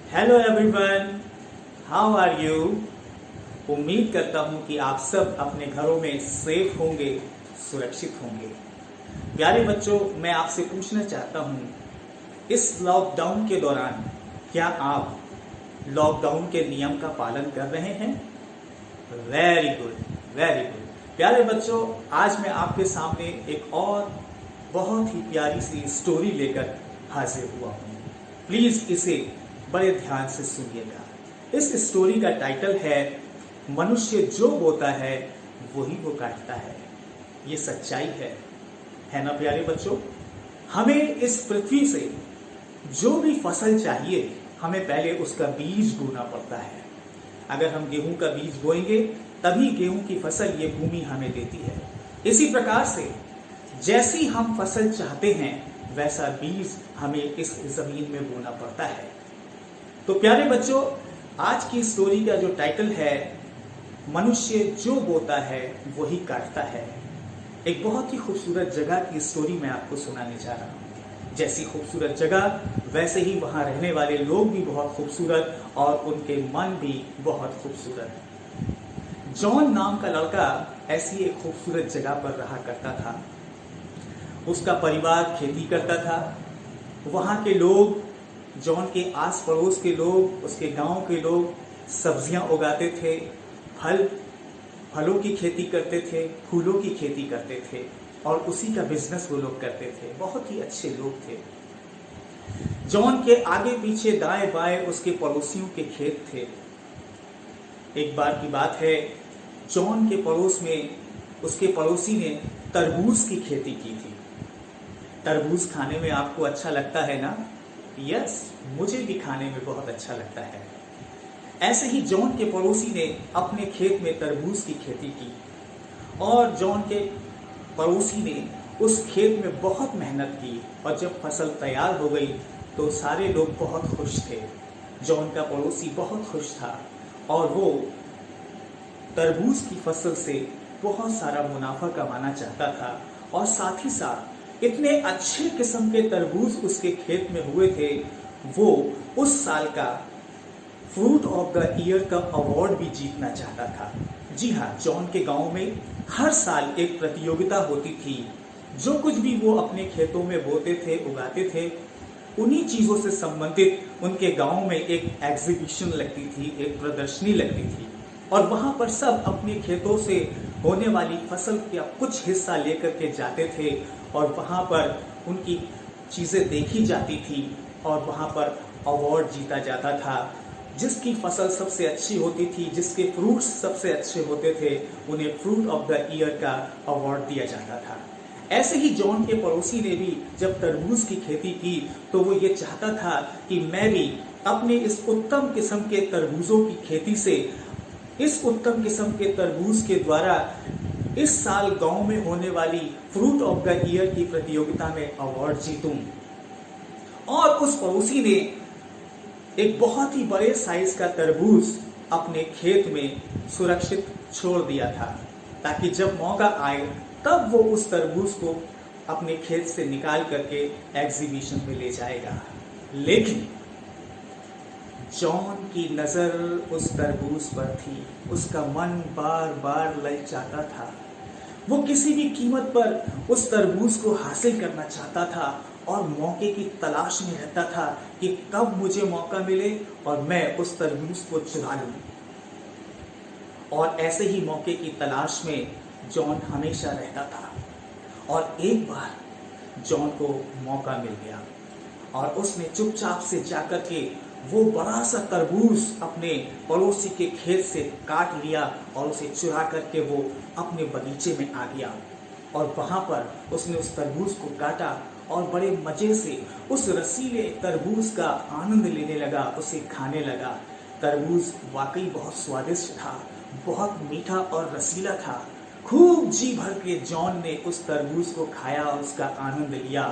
Hello everyone, how are you. उम्मीद करता हूं कि आप सब अपने घरों में सेफ होंगे, सुरक्षित होंगे। प्यारे बच्चों, मैं आपसे पूछना चाहता हूं, इस लॉकडाउन के दौरान क्या आप लॉकडाउन के नियम का पालन कर रहे हैं? Very good, very good. प्यारे बच्चों, आज मैं आपके सामने एक और बहुत ही प्यारी सी स्टोरी लेकर हाजिर हुआ हूं। प्लीज इसे बड़े ध्यान से सुनिएगा। इस स्टोरी का टाइटल है मनुष्य जो बोता है वही वो काटता है। ये सच्चाई है ना प्यारे बच्चों। हमें इस पृथ्वी से जो भी फसल चाहिए, हमें पहले उसका बीज बोना पड़ता है। अगर हम गेहूं का बीज बोएंगे तभी गेहूं की फसल ये भूमि हमें देती है। इसी प्रकार से जैसी हम फसल चाहते हैं वैसा बीज हमें इस जमीन में बोना पड़ता है। तो प्यारे बच्चों, आज की स्टोरी का जो टाइटल है मनुष्य जो बोता है वही काटता है, एक बहुत ही खूबसूरत जगह की स्टोरी मैं आपको सुनाने जा रहा हूँ। जैसी खूबसूरत जगह वैसे ही वहाँ रहने वाले लोग भी बहुत खूबसूरत और उनके मन भी बहुत खूबसूरत। जॉन नाम का लड़का ऐसी एक खूबसूरत जगह पर रहा करता था। उसका परिवार खेती करता था। वहाँ के लोग, जॉन के आस पड़ोस के लोग, उसके गांव के लोग सब्जियां उगाते थे, फलों की खेती करते थे, फूलों की खेती करते थे और उसी का बिजनेस वो लोग करते थे। बहुत ही अच्छे लोग थे। जॉन के आगे पीछे दाएं बाएं उसके पड़ोसियों के खेत थे। एक बार की बात है, जॉन के पड़ोस में उसके पड़ोसी ने तरबूज की खेती की थी। तरबूज खाने में आपको अच्छा लगता है ना? यस, मुझे भी खाने में बहुत अच्छा लगता है। ऐसे ही जॉन के पड़ोसी ने अपने खेत में तरबूज की खेती की और जॉन के पड़ोसी ने उस खेत में बहुत मेहनत की और जब फसल तैयार हो गई तो सारे लोग बहुत खुश थे। जॉन का पड़ोसी बहुत खुश था और वो तरबूज की फसल से बहुत सारा मुनाफा कमाना चाहता था और साथ ही साथ इतने अच्छे किस्म के तरबूज उसके खेत में हुए थे, वो उस साल का फ्रूट ऑफ द ईयर का अवार्ड भी जीतना चाहता था। जी हाँ, जॉन के गांव में हर साल एक प्रतियोगिता होती थी। जो कुछ भी वो अपने खेतों में बोते थे, उगाते थे, उन्हीं चीजों से संबंधित उनके गांव में एक एग्जीबिशन लगती थी, एक प्रदर्शनी लगती थी और वहां पर सब अपने खेतों से होने वाली फसल का कुछ हिस्सा लेकर के जाते थे और वहां पर उनकी चीजें देखी जाती थी और वहां पर अवार्ड जीता जाता था। जिसकी फसल सबसे अच्छी होती थी, जिसके फ्रूट्स सबसे अच्छे होते थे, उन्हें फ्रूट ऑफ द ईयर का अवार्ड दिया जाता था। ऐसे ही जॉन के पड़ोसी ने भी जब तरबूज की खेती की तो वो ये चाहता था कि मैं भी अपने इस उत्तम किस्म के तरबूजों की खेती से, इस उत्तम किस्म के तरबूज के द्वारा इस साल गांव में होने वाली फ्रूट ऑफ द ईयर की प्रतियोगिता में अवार्ड जीतूं। और उस पड़ोसी ने एक बहुत ही बड़े साइज का तरबूज अपने खेत में सुरक्षित छोड़ दिया था ताकि जब मौका आए तब वो उस तरबूज को अपने खेत से निकाल करके एग्जीबिशन में ले जाएगा। लेकिन जॉन की नजर उस तरबूज पर थी। उसका मन बार बार ललचाता था। वो किसी भी कीमत पर उस तरबूज को हासिल करना चाहता था और मौके की तलाश में रहता था कि कब मुझे मौका मिले और मैं उस तरबूज को चुरा लूं। और ऐसे ही मौके की तलाश में जॉन हमेशा रहता था और एक बार जॉन को मौका मिल गया और उसने चुपचाप से जाकर के वो बड़ा सा तरबूज अपने पड़ोसी के खेत से काट लिया और उसे चुरा करके वो अपने बगीचे में आ गया और वहां पर उसने उस तरबूज को काटा और बड़े मजे से उस रसीले तरबूज का आनंद लेने लगा, उसे खाने लगा। तरबूज वाकई बहुत स्वादिष्ट था, बहुत मीठा और रसीला था। खूब जी भर के जॉन ने उस तरबूज को खाया और उसका आनंद लिया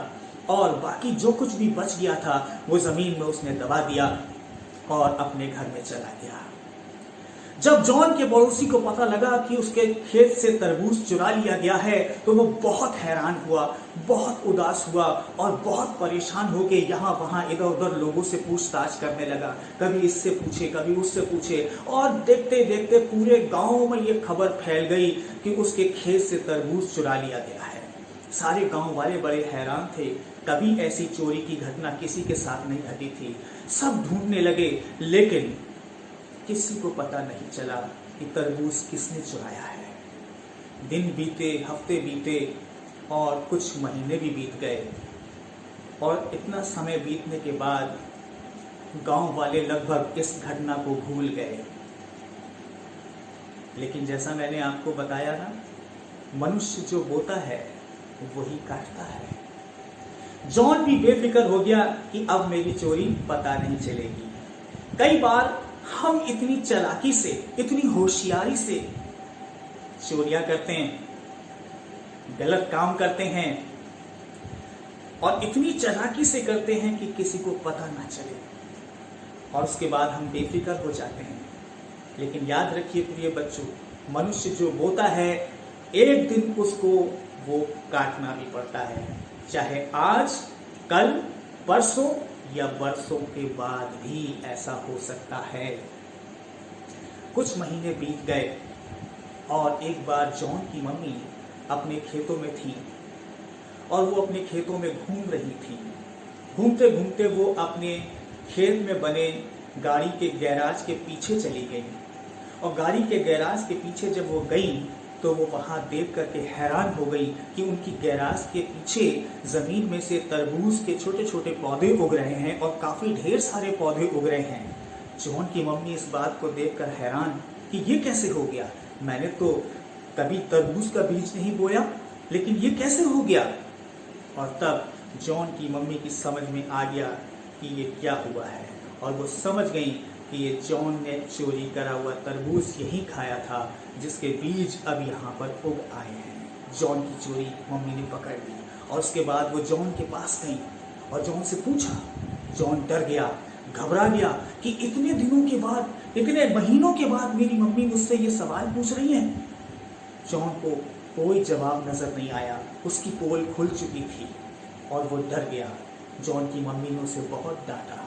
और बाकी जो कुछ भी बच गया था वो जमीन में उसने दबा दिया और अपने घर में चला गया। जब जॉन के पड़ोसी को पता लगा कि उसके खेत से तरबूज चुरा लिया गया है तो वो बहुत हैरान हुआ, बहुत उदास हुआ और बहुत परेशान होके यहाँ वहाँ इधर उधर लोगों से पूछताछ करने लगा। कभी इससे पूछे, कभी उससे पूछे और देखते देखते पूरे गांव में ये खबर फैल गई कि उसके खेत से तरबूज चुरा लिया गया है। सारे गांव वाले बड़े हैरान थे, कभी ऐसी चोरी की घटना किसी के साथ नहीं घटी थी। सब ढूंढने लगे लेकिन किसी को पता नहीं चला कि तरबूज किसने चुराया है। दिन बीते, हफ्ते बीते और कुछ महीने भी बीत गए और इतना समय बीतने के बाद गांव वाले लगभग इस घटना को भूल गए। लेकिन जैसा मैंने आपको बताया ना, मनुष्य जो बोता है वही काटता है। जॉन भी बेफिक्र हो गया कि अब मेरी चोरी पता नहीं चलेगी। कई बार हम इतनी चालाकी से, इतनी होशियारी से चोरियां करते हैं, गलत काम करते हैं और इतनी चालाकी से करते हैं कि किसी को पता ना चले और उसके बाद हम बेफिक्र हो जाते हैं। लेकिन याद रखिए प्रिय बच्चों, मनुष्य जो बोता है एक दिन उसको वो काटना भी पड़ता है, चाहे आज, कल, परसों या बरसों के बाद भी ऐसा हो सकता है। कुछ महीने बीत गए और एक बार जॉन की मम्मी अपने खेतों में थी और वो अपने खेतों में घूम रही थी। घूमते घूमते वो अपने खेत में बने गाड़ी के गैराज के पीछे चली गई और गाड़ी के गैराज के पीछे जब वो गई तो वो वहां देख करके हैरान हो गई कि उनकी गैराज के पीछे जमीन में से तरबूज के छोटे छोटे पौधे उग रहे हैं और काफी ढेर सारे पौधे उग रहे हैं। जॉन की मम्मी इस बात को देखकर हैरान कि ये कैसे हो गया, मैंने तो कभी तरबूज का बीज नहीं बोया, लेकिन ये कैसे हो गया। और तब जॉन की मम्मी की समझ में आ गया कि ये क्या हुआ है और वो समझ गई कि ये जॉन ने चोरी करा हुआ तरबूज यही खाया था जिसके बीज अब यहाँ पर उग आए हैं। जॉन की चोरी मम्मी ने पकड़ ली और उसके बाद वो जॉन के पास गई और जॉन से पूछा। जॉन डर गया, घबरा गया कि इतने दिनों के बाद, इतने महीनों के बाद मेरी मम्मी मुझसे ये सवाल पूछ रही है। जॉन को कोई जवाब नजर नहीं आया, उसकी पोल खुल चुकी थी और वो डर गया। जॉन की मम्मी ने उसे बहुत डांटा।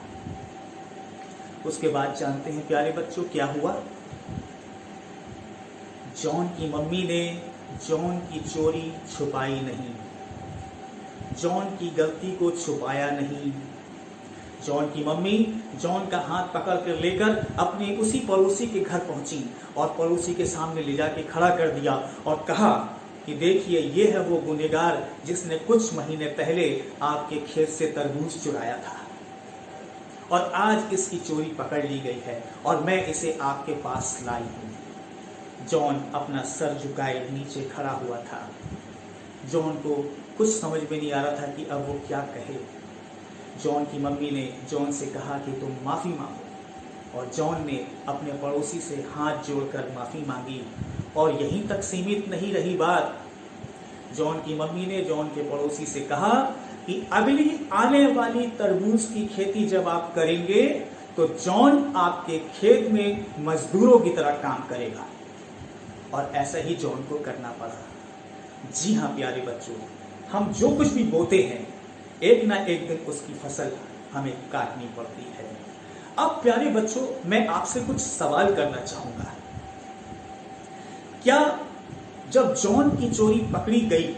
उसके बाद जानते हैं प्यारे बच्चों क्या हुआ। जॉन की मम्मी ने जॉन की चोरी छुपाई नहीं, जॉन की गलती को छुपाया नहीं। जॉन की मम्मी जॉन का हाथ पकड़ कर लेकर अपने उसी पड़ोसी के घर पहुंची और पड़ोसी के सामने ले जाके खड़ा कर दिया और कहा कि देखिए ये है वो गुनहगार जिसने कुछ महीने पहले आपके खेत से तरबूज चुराया था और आज इसकी चोरी पकड़ ली गई है और मैं इसे आपके पास लाई हूं। जॉन अपना सर झुकाए नीचे खड़ा हुआ था। जॉन को कुछ समझ में नहीं आ रहा था कि अब वो क्या कहे। जॉन की मम्मी ने जॉन से कहा कि तुम माफ़ी मांगो और जॉन ने अपने पड़ोसी से हाथ जोड़कर माफ़ी मांगी और यहीं तक सीमित नहीं रही बात। जॉन की मम्मी ने जॉन के पड़ोसी से कहा कि अगली आने वाली तरबूज की खेती जब आप करेंगे तो जॉन आपके खेत में मजदूरों की तरह काम करेगा और ऐसा ही जॉन को करना पड़ा। जी हाँ प्यारे बच्चों, हम जो कुछ भी बोते हैं एक ना एक दिन उसकी फसल हमें काटनी पड़ती है। अब प्यारे बच्चों, मैं आपसे कुछ सवाल करना चाहूंगा। क्या जब जॉन की चोरी पकड़ी गई,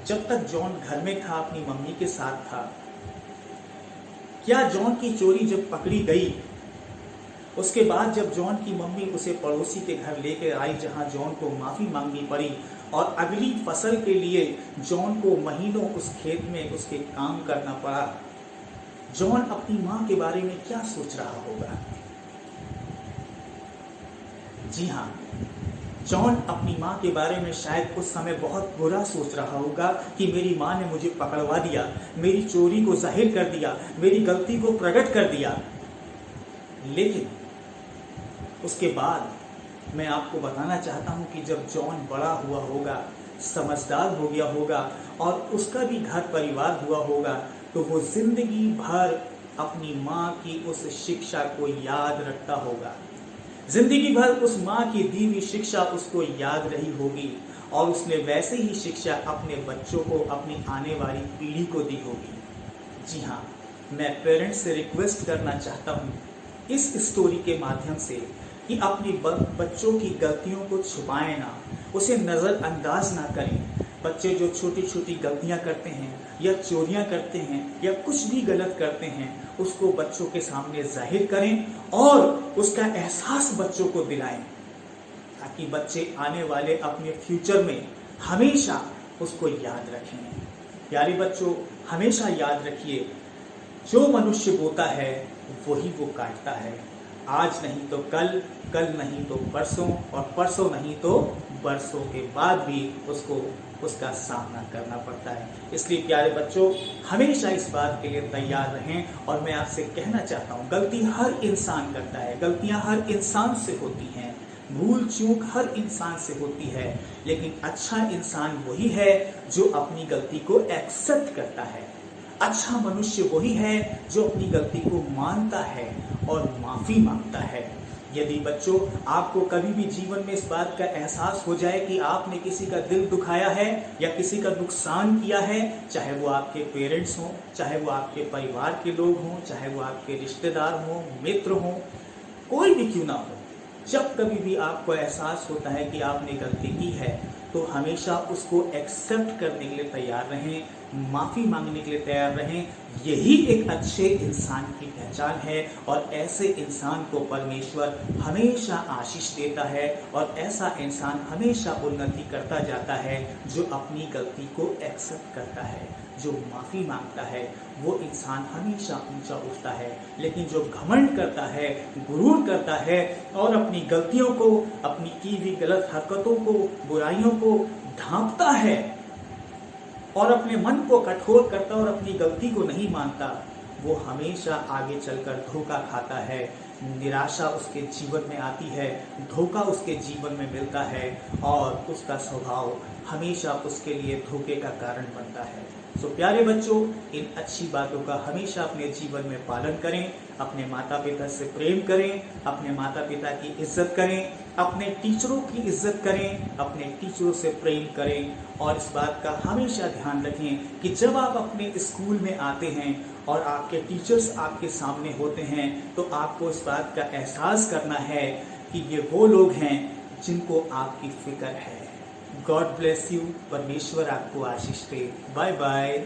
जब तक जॉन घर में था, अपनी मम्मी के साथ था, क्या जॉन की चोरी जब पकड़ी गई उसके बाद जब जॉन की मम्मी उसे पड़ोसी के घर लेकर आई जहां जॉन को माफी मांगनी पड़ी और अगली फसल के लिए जॉन को महीनों उस खेत में उसके काम करना पड़ा, जॉन अपनी मां के बारे में क्या सोच रहा होगा? जी हाँ, जॉन अपनी मां के बारे में शायद उस समय बहुत बुरा सोच रहा होगा कि मेरी मां ने मुझे पकड़वा दिया, मेरी चोरी को जाहिर कर दिया, मेरी गलती को प्रकट कर दिया। लेकिन उसके बाद मैं आपको बताना चाहता हूं कि जब जॉन बड़ा हुआ होगा, समझदार हो गया होगा और उसका भी घर परिवार हुआ होगा, तो वो जिंदगी भर अपनी मां की उस शिक्षा को याद रखता होगा। जिंदगी भर उस माँ की दी हुई शिक्षा उसको याद रही होगी और उसने वैसे ही शिक्षा अपने बच्चों को, अपनी आने वाली पीढ़ी को दी होगी। जी हाँ, मैं पेरेंट्स से रिक्वेस्ट करना चाहता हूँ इस स्टोरी के माध्यम से कि अपनी बच्चों की गलतियों को छुपाएं ना, उसे नज़रअंदाज ना करें। बच्चे जो छोटी छोटी गलतियां करते हैं या चोरियां करते हैं या कुछ भी गलत करते हैं, उसको बच्चों के सामने जाहिर करें और उसका एहसास बच्चों को दिलाएं, ताकि बच्चे आने वाले अपने फ्यूचर में हमेशा उसको याद रखें। प्यारे बच्चों, हमेशा याद रखिए, जो मनुष्य बोता है वही वो काटता है। आज नहीं तो कल, कल नहीं तो परसों और परसों नहीं तो बरसों के बाद भी उसको उसका सामना करना पड़ता है। इसलिए प्यारे बच्चों, हमेशा इस बात के लिए तैयार रहें। और मैं आपसे कहना चाहता हूँ, गलती हर इंसान करता है, गलतियाँ हर इंसान से होती हैं, भूल चूक हर इंसान से होती है, लेकिन अच्छा इंसान वही है जो अपनी गलती को एक्सेप्ट करता है। अच्छा मनुष्य वही है जो अपनी गलती को मानता है और माफी मांगता है। यदि बच्चों आपको कभी भी जीवन में इस बात का एहसास हो जाए कि आपने किसी का दिल दुखाया है या किसी का नुकसान किया है, चाहे वो आपके पेरेंट्स हों, चाहे वो आपके परिवार के लोग हों, चाहे वो आपके रिश्तेदार हों, मित्र हों, कोई भी क्यों ना हो, जब कभी भी आपको एहसास होता है कि आपने गलती की है, तो हमेशा उसको एक्सेप्ट करने के लिए तैयार रहें, माफ़ी मांगने के लिए तैयार रहें। यही एक अच्छे इंसान की पहचान है और ऐसे इंसान को परमेश्वर हमेशा आशीष देता है और ऐसा इंसान हमेशा उन्नति करता जाता है जो अपनी गलती को एक्सेप्ट करता है, जो माफ़ी मांगता है। वो इंसान हमेशा ऊंचा उठता है। लेकिन जो घमंड करता है, गुरूर करता है और अपनी गलतियों को, अपनी की हुई गलत हरकतों को, बुराइयों को ढांपता है और अपने मन को कठोर करता और अपनी गलती को नहीं मानता, वो हमेशा आगे चलकर धोखा खाता है। निराशा उसके जीवन में आती है, धोखा उसके जीवन में मिलता है और उसका स्वभाव हमेशा उसके लिए धोखे का कारण बनता है। सो प्यारे बच्चों, इन अच्छी बातों का हमेशा अपने जीवन में पालन करें। अपने माता पिता से प्रेम करें, अपने माता पिता की इज्जत करें, अपने टीचरों की इज्जत करें, अपने टीचरों से प्रेम करें। और इस बात का हमेशा ध्यान रखें कि जब आप अपने स्कूल में आते हैं और आपके टीचर्स आपके सामने होते हैं, तो आपको इस बात का एहसास करना है कि ये वो लोग हैं जिनको आपकी फिक्र है। God bless you. परमेश्वर आपको आशीष दे। Bye bye.